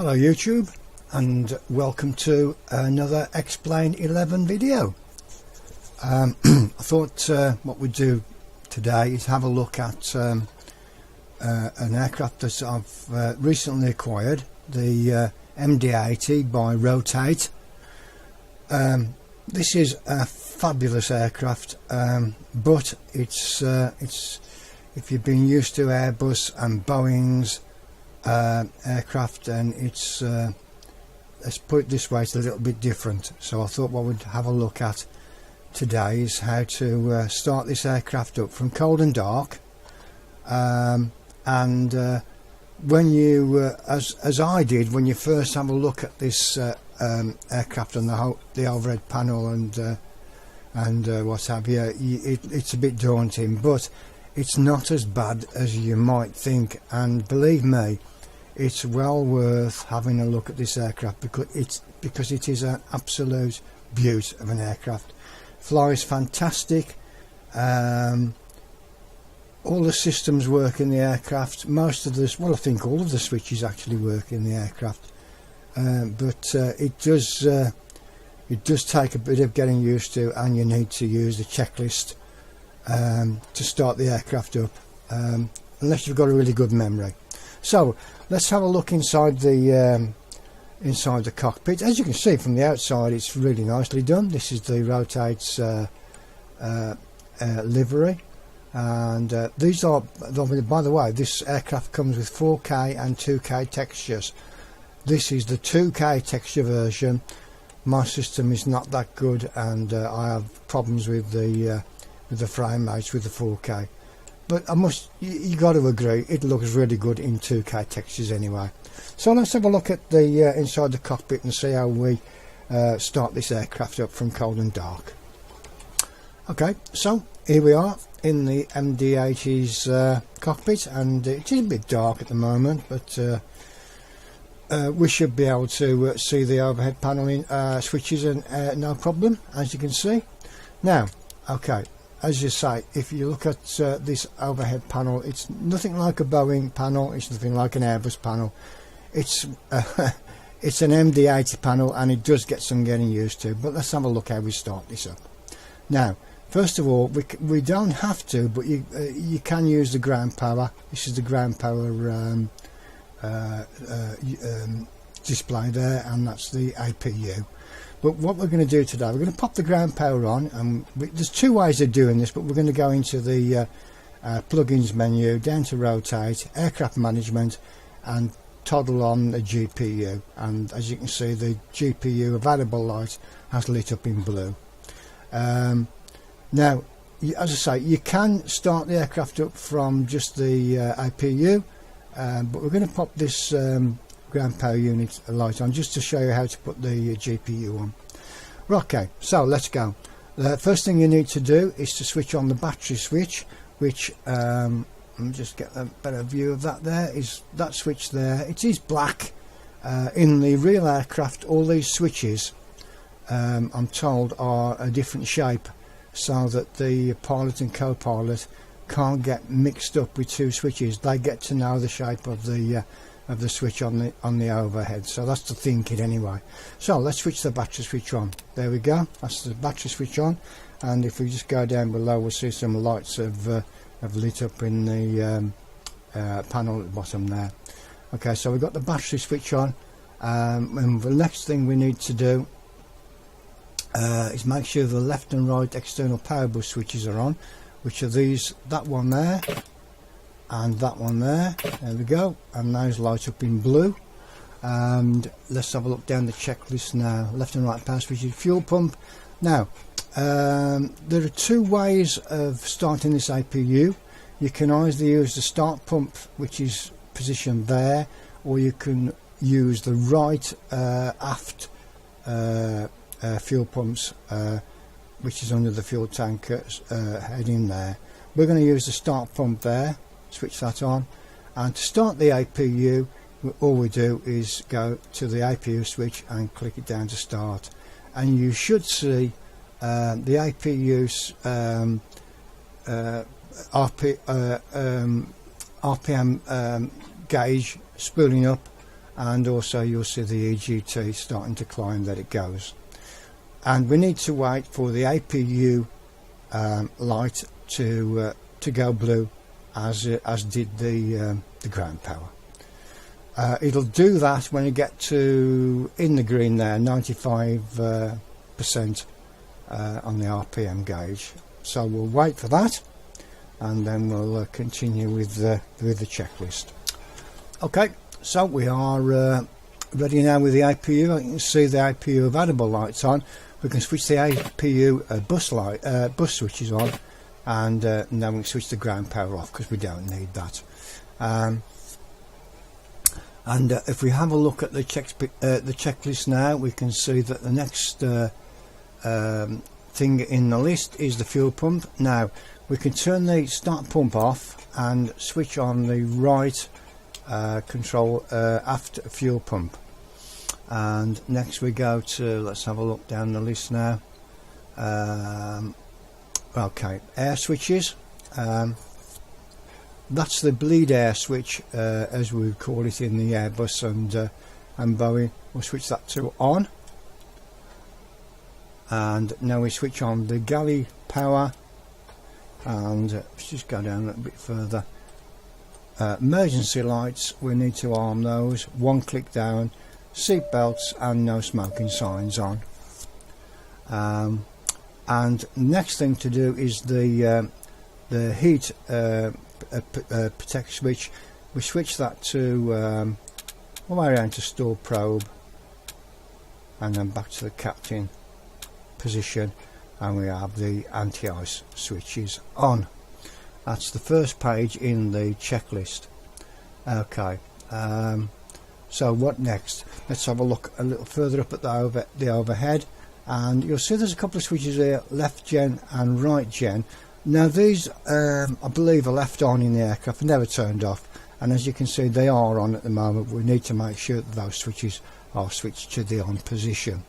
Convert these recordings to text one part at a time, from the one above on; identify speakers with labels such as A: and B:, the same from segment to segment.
A: Hello YouTube, and welcome to another Explain 11 video. I thought what we'd do today is have a look at an aircraft that I've recently acquired, the MD-80 by Rotate. This is a fabulous aircraft, but it's if you've been used to Airbus and Boeing's aircraft, and it's let's put it this way, it's a little bit different. So I thought what we'd have a look at today is how to start this aircraft up from cold and dark, and when you as I did when you first have a look at this aircraft on the overhead panel and what have you, it's a bit daunting, but it's not as bad as you might think, and believe me, it's well worth having a look at this aircraft because it is an absolute beaut of an aircraft. Flies fantastic. All the systems work in the aircraft. Most of this, well, I think all of the switches actually work in the aircraft, but it does take a bit of getting used to, and you need to use the checklist to start the aircraft up, unless you've got a really good memory. So let's have a look inside the cockpit. As you can see from the outside, it's really nicely done. This is the Rotate's livery, and these are, by the way, this aircraft comes with 4K and 2K textures. This is the 2K texture version. My system is not that good, and I have problems with the frame rates with the 4K. But you got to agree, it looks really good in 2K textures anyway. So let's have a look at the inside the cockpit and see how we start this aircraft up from cold and dark. Okay, so here we are in the MD-80's cockpit, and it is a bit dark at the moment, but we should be able to see the overhead panel switches and no problem, as you can see. Now, okay, as you say, if you look at this overhead panel, it's nothing like a Boeing panel, it's nothing like an Airbus panel. It's it's an MD-80 panel, and it does get some getting used to, but let's have a look how we start this up. Now, first of all, we don't have to, but you can use the ground power. This is the ground power display there, and that's the APU. But what we're going to do today, we're going to pop the ground power on, and there's two ways of doing this, but we're going to go into the plugins menu, down to Rotate, Aircraft Management, and toggle on the GPU. And as you can see, the GPU available light has lit up in blue. Now, as I say, you can start the aircraft up from just the APU, but we're going to pop this ground power unit light on just to show you how to put the GPU on. Right, okay, so let's go. The first thing you need to do is to switch on the battery switch, which let me just get a better view of that. There is that switch there. It is black. In the real aircraft, all these switches I'm told are a different shape, so that the pilot and co-pilot can't get mixed up with two switches. They get to know the shape of the switch on the overhead. So that's the thinking anyway. So let's switch the battery switch on. There we go, that's the battery switch on, and if we just go down below, we'll see some lights have lit up in the panel at the bottom there. Okay, so we've got the battery switch on, and the next thing we need to do is make sure the left and right external power bus switches are on, which are these, that one there and that one there. There we go, and those light up in blue. And let's have a look down the checklist now. Left and right power switches, fuel pump. Now, there are two ways of starting this APU. You can either use the start pump, which is positioned there, or you can use the right aft fuel pumps, which is under the fuel tank heading there. We're going to use the start pump there, switch that on, and to start the APU, all we do is go to the APU switch and click it down to start, and you should see the APU's RPM gauge spooling up, and also you'll see the EGT starting to climb that it goes. And we need to wait for the APU light to go blue, as did the ground power. It'll do that when you get to in the green there, 95% on the RPM gauge. So we'll wait for that, and then we'll continue with the checklist. Okay, so we are ready now with the APU. You can see the APU available lights on. We can switch the APU bus switches on, and then we can switch the ground power off because we don't need that. And if we have a look at the checklist now, we can see that the next thing in the list is the fuel pump. Now we can turn the start pump off and switch on the right control aft fuel pump. And next we go to, let's have a look down the list now. Okay, air switches. That's the bleed air switch, as we would call it in the Airbus and Boeing. We'll switch that to on, and now we switch on the galley power, and let's just go down a little bit further. Emergency lights, we need to arm those. One click down. Seat belts and no smoking signs on. And next thing to do is the heat protect switch. We switch that to all the way around to store probe, and then back to the captain position, and we have the anti-ice switches on. That's the first page in the checklist. Okay, so what next? Let's have a look a little further up at the overhead, and you'll see there's a couple of switches here, left gen and right gen. Now these I believe are left on in the aircraft, never turned off, and as you can see they are on at the moment. We need to make sure that those switches are switched to the on position.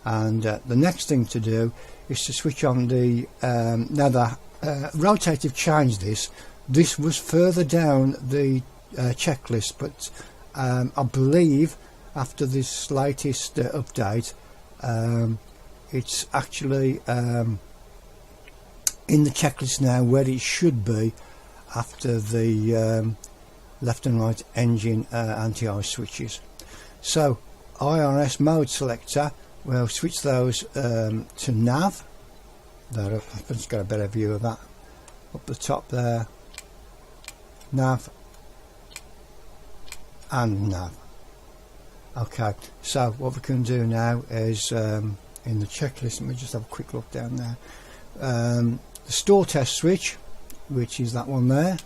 A: And the next thing to do is to switch on the now the rotative changed this was further down the checklist, but I believe after this latest update it's actually in the checklist now where it should be after the left and right engine anti-ice switches. So IRS mode selector, we'll switch those to nav. There, I've just got a better view of that up the top there. Nav and nav. Okay, so what we can do now is in the checklist, let me just have a quick look down there. The store test switch, which is that one there,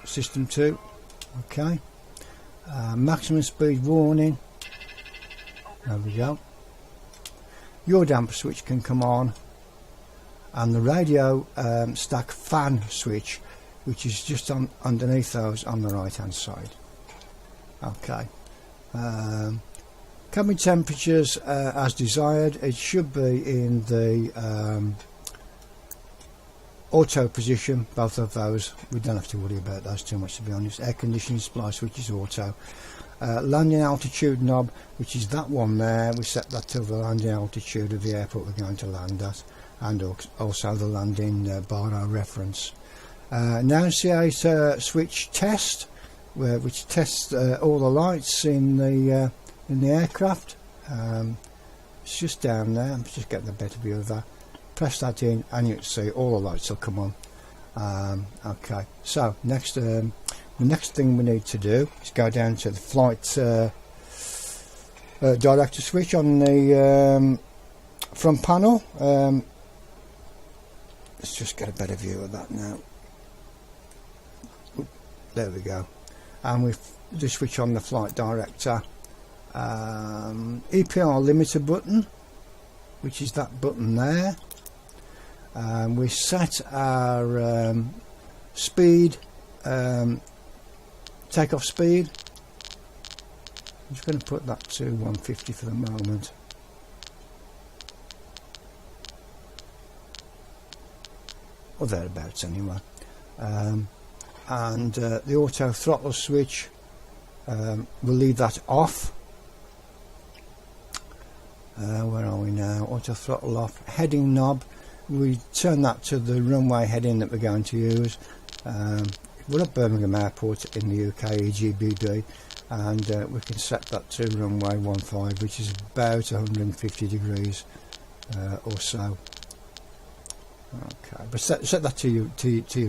A: system 2. Okay, maximum speed warning, there we go. Your damper switch can come on, and the radio stack fan switch, which is just underneath those on the right hand side. Okay, cabin temperatures as desired. It should be in the auto position, both of those. We don't have to worry about those too much, to be honest. Air conditioning supply switch is auto. Landing altitude knob, which is that one there, we set that to the landing altitude of the airport we're going to land at, and also the landing bar reference. Annunciator switch test, which tests all the lights in the aircraft. It's just down there. I'm just getting a better view of that. Press that in and you can see all the lights will come on. Okay, so next the next thing we need to do is go down to the flight director switch on the front panel. Let's just get a better view of that now. There we go. And we just switch on the flight director. EPR limiter button, which is that button there. We set our speed, takeoff speed. I'm just going to put that to 150 for the moment. Or thereabouts anyway. and the auto throttle switch, we'll leave that off. Where are we now? Auto throttle off. Heading knob, we turn that to the runway heading that we're going to use. We're at Birmingham Airport in the UK, EGBB, and we can set that to runway 15, which is about 150 degrees or so. Okay, but set that to your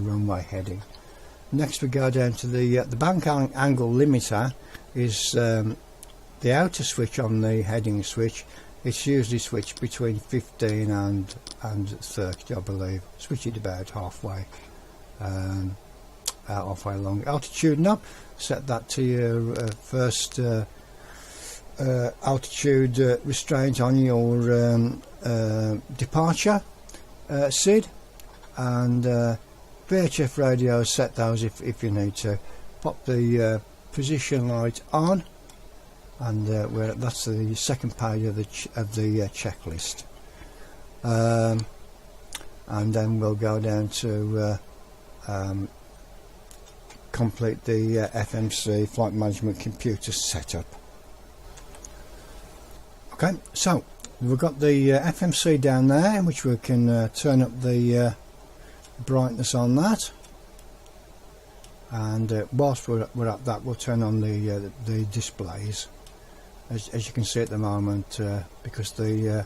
A: runway heading. Next we go down to the bank angle limiter. Is the outer switch on the heading switch. It's usually switched between 15 and 30, I believe. Switch it about halfway along. Altitude knob, set that to your first altitude restraint on your departure SID, and VHF radio, set those if you need to. Pop the position light on, and that's the second page of the checklist, and then we'll go down to complete the FMC flight management computer setup. Okay, so we've got the FMC down there, which we can turn up the brightness on that, and whilst we're at that, we'll turn on the displays. As you can see at the moment, because the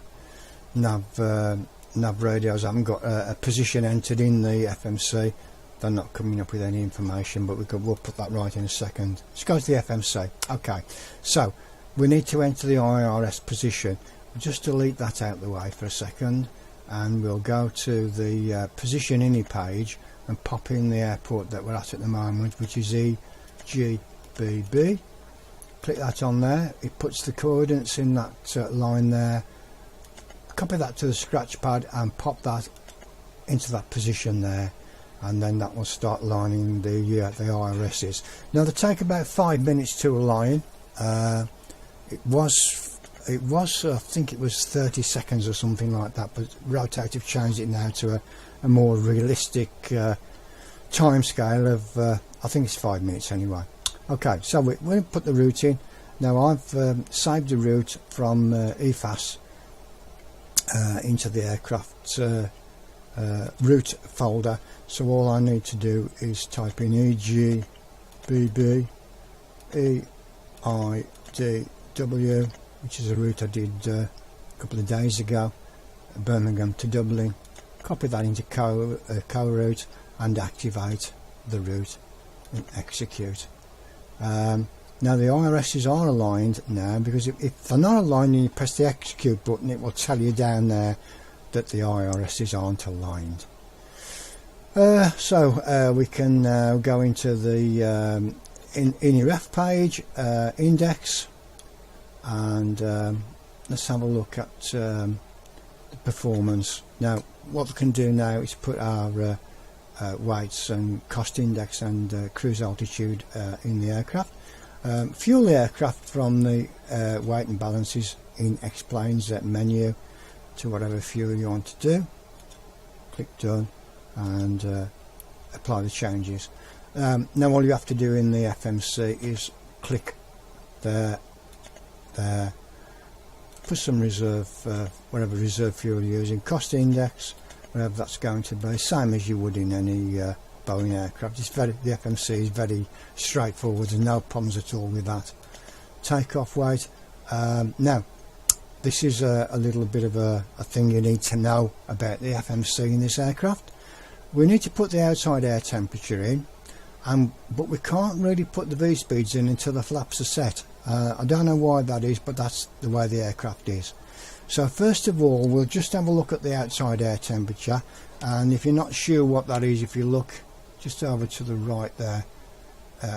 A: nav radios haven't got a position entered in the FMC, they're not coming up with any information, but we'll put that right in a second. Let's go to the FMC. Okay, so we need to enter the IRS position. Just delete that out of the way for a second, and we'll go to the position ini page and pop in the airport that we're at the moment, which is EGBB. Click that on there. It puts the coordinates in that line there. Copy that to the scratch pad and pop that into that position there, and then that will start lining the IRSs. Now they take about 5 minutes to align. It was I think it was 30 seconds or something like that, but Rotate have changed it now to a more realistic time scale of I think it's 5 minutes anyway. Okay, so we'll put the route in. Now I've saved the route from EFAS into the aircraft route folder, so all I need to do is type in EGBB EIDW, which is a route I did a couple of days ago, Birmingham to Dublin. Copy that into co-route and activate the route and execute. Now the IRSs are aligned now, because if they're not aligned and you press the execute button, it will tell you down there that the IRSs aren't aligned. So we can now go into the INIREF page, index, and let's have a look at the performance. Now what we can do now is put our weights and cost index and cruise altitude in the aircraft. Fuel the aircraft from the weight and balances in explains that menu to whatever fuel you want to do. Click done and apply the changes. Now all you have to do in the FMC is click there, put some reserve, whatever reserve fuel you're using, cost index, whatever that's going to be, same as you would in any Boeing aircraft. The FMC is very straightforward, there's no problems at all with that. Takeoff weight. Now this is a little bit of a thing you need to know about the FMC in this aircraft. We need to put the outside air temperature in, but we can't really put the V-speeds in until the flaps are set. I don't know why that is, but that's the way the aircraft is. So first of all, we'll just have a look at the outside air temperature, and if you're not sure what that is, if you look just over to the right there,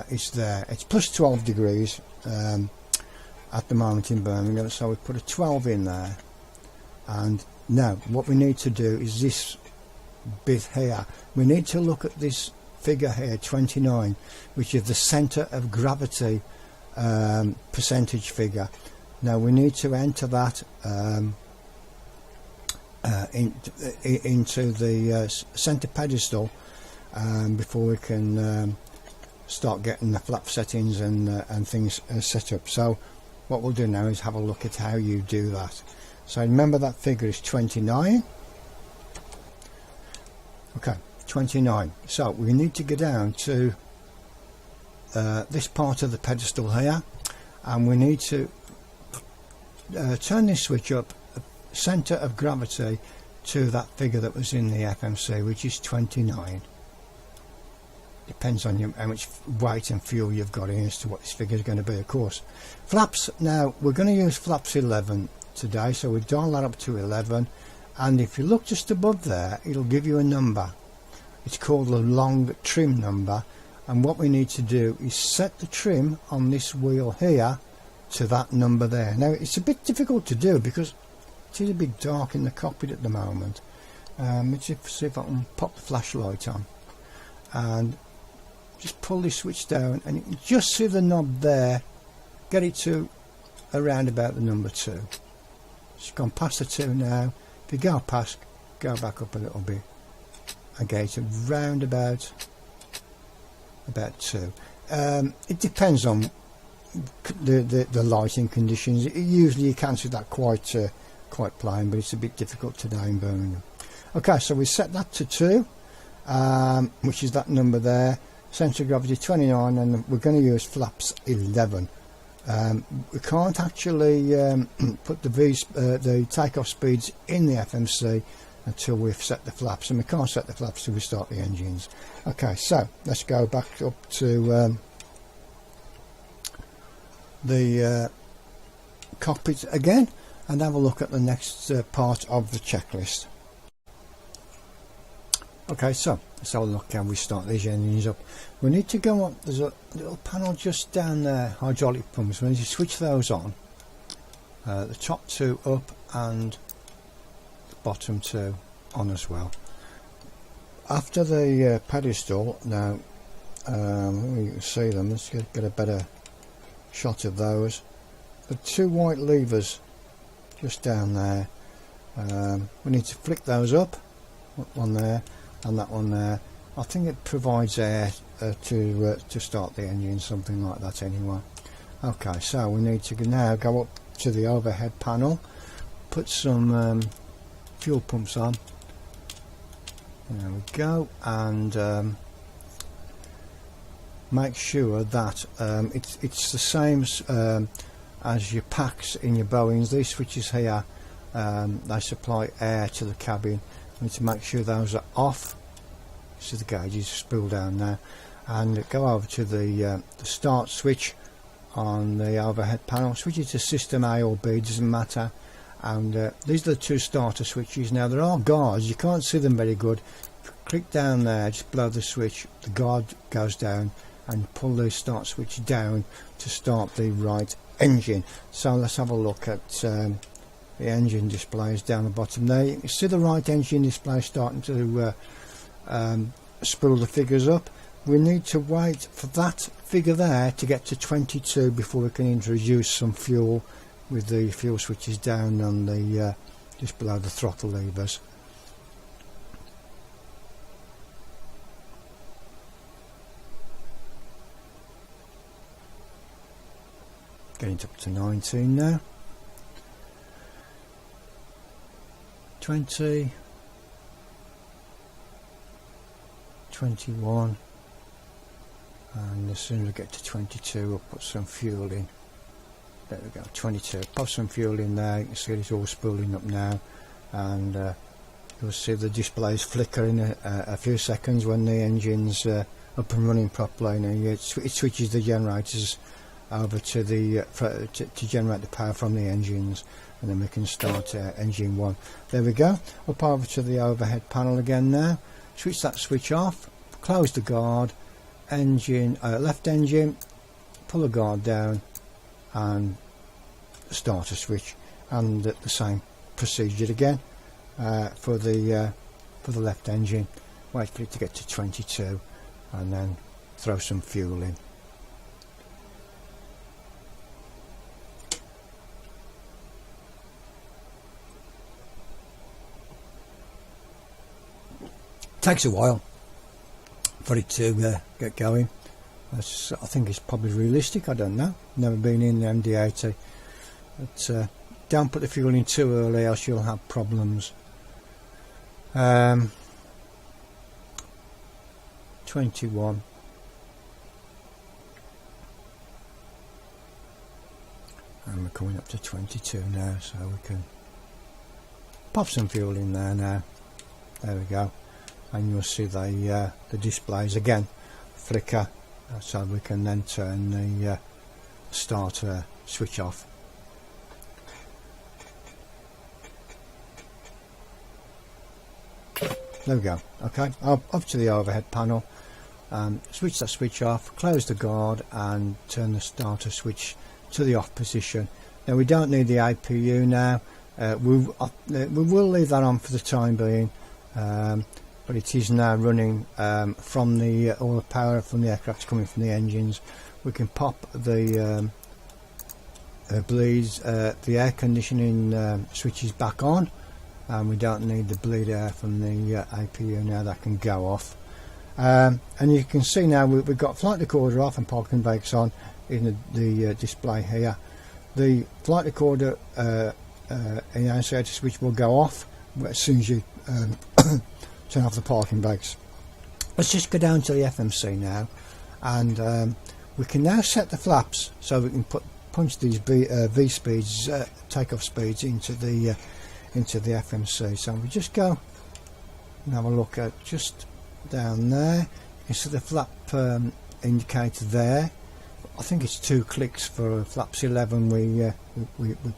A: it's there. It's plus 12 degrees at the moment in Birmingham, so we put a 12 in there. And now what we need to do is this bit here. We need to look at this figure here, 29, which is the centre of gravity percentage figure. Now we need to enter that into the centre pedestal before we can start getting the flap settings and things set up. So what we'll do now is have a look at how you do that. So remember that figure is 29. Okay, 29. So we need to go down to this part of the pedestal here, and we need to turn this switch up, center of gravity, to that figure that was in the FMC, which is 29. Depends on how much weight and fuel you've got in as to what this figure is going to be, of course. Flaps, now we're going to use flaps 11 today, so we dial that up to 11, and if you look just above there, it'll give you a number. It's called the long trim number, and what we need to do is set the trim on this wheel here to that number there. Now it's a bit difficult to do because it is a bit dark in the cockpit at the moment. Let's see if I can pop the flashlight on and just pull this switch down, and you can just see the knob there, get it to around about the number 2. It's gone past the 2 now. If you go past, go back up a little bit, okay, to round about 2. It depends on the lighting conditions. Usually you can see that quite plain, but it's a bit difficult today in Birmingham. Okay, so we set that to 2, which is that number there. Centre of gravity 29, and we're going to use flaps 11. We can't actually put the takeoff speeds in the FMC until we've set the flaps, and we can't set the flaps till we start the engines. Okay, so let's go back up to the cockpit again and have a look at the next part of the checklist. Okay, so let's have a look how we start these engines up. We need to go up, there's a little panel just down there, hydraulic pumps. We need to switch those on, the top 2 up and the bottom 2 on as well. After the pedestal, now you can see them, let's get a better shot of those. The 2 white levers just down there, we need to flick those up, one there and that one there. I think it provides air to start the engine, something like that anyway. Okay, so we need to now go up to the overhead panel, put some fuel pumps on. There we go, and make sure that it's the same as your packs in your Boeings. These switches here, they supply air to the cabin. We need to make sure those are off. So the gauge is spooled down now, and go over to the start switch on the overhead panel. Switch it to system A or B, doesn't matter. And these are the 2 starter switches. Now there are guards, you can't see them very good. If you click down there just below the switch, the guard goes down, and pull the start switch down to start the right engine. So let's have a look at the engine displays down the bottom there. You can see the right engine display starting to spool the figures up. We need to wait for that figure there to get to 22 before we can introduce some fuel with the fuel switches down on the just below the throttle levers. Getting up to 19 now. 20, 21, and as soon as we get to 22 we'll put some fuel in. There we go, 22. Pop some fuel in there. You can see it's all spooling up now, and you'll see the displays flicker in a few seconds when the engine's up and running properly. Now it switches the generators over to the to generate the power from the engines, and then we can start engine 1. There we go. Up over to the overhead panel again now. Switch that switch off, close the guard, engine left engine, pull the guard down, and start a switch, and the same procedure again for the left engine. Wait for it to get to 22, and then throw some fuel in. Takes a while for it to get going. I think it's probably realistic. I don't know, never been in the MD-80, but don't put the fuel in too early, else you'll have problems. 21. And we're coming up to 22 now, so we can pop some fuel in there now. There we go, and you'll see the displays again flicker, so we can then turn the starter switch off. There we go. Okay, up to the overhead panel, switch that switch off, close the guard and turn the starter switch to the off position. Now we don't need the APU now. We will leave that on for the time being, but it is now running from all the power from the aircraft coming from the engines. We can pop the bleeds, the air conditioning switches back on, and we don't need the bleed air from the APU now. That can go off, and you can see now we've got flight recorder off and parking brakes on in the display here. The flight recorder annunciator switch will go off as soon as you turn off the parking brakes. Let's just go down to the FMC now, and we can now set the flaps so we can punch these V speeds, takeoff speeds into the FMC. So we just go and have a look at just down there. You can see the flap indicator there. I think it's 2 clicks for flaps 11 we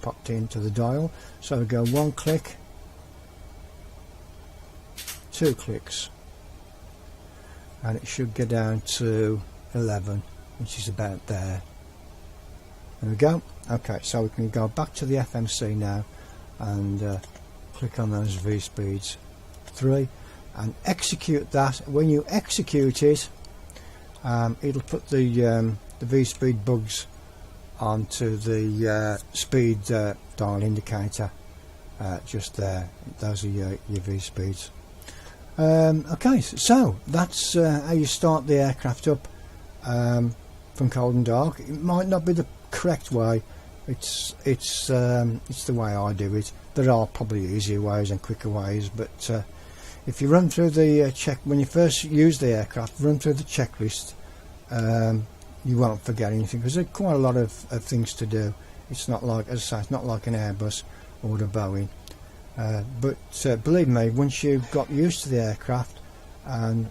A: popped into the dial. So we go 1 click, 2 clicks, and it should go down to 11, which is about there. There we go. Okay, so we can go back to the FMC now and click on those V speeds 3 and execute that. When you execute it, it'll put the V speed bugs onto the speed dial indicator just there. Those are your V speeds. Okay, so that's how you start the aircraft up from cold and dark. It might not be the correct way. It's the way I do it. There are probably easier ways and quicker ways, but if you run through the when you first use the aircraft, run through the checklist. You won't forget anything, because there's quite a lot of things to do. It's not like, as I say, it's not like an Airbus or a Boeing, but believe me, once you've got used to the aircraft, and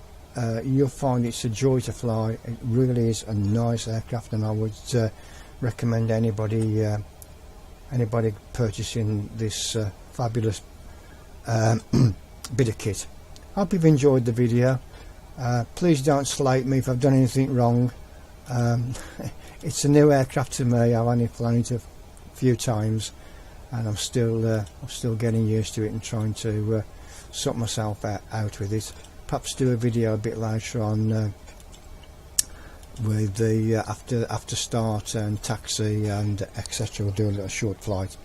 A: you'll find it's a joy to fly. It really is a nice aircraft, and I would recommend anybody purchasing this fabulous bit of kit. Hope you've enjoyed the video. Please don't slate me if I've done anything wrong. It's a new aircraft to me. I've only flown it a few times, and I'm still getting used to it and trying to sort myself out with it. Perhaps do a video a bit later on with the after start and taxi and etc. We'll do a little short flight.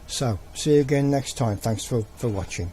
A: So see you again next time. Thanks for watching.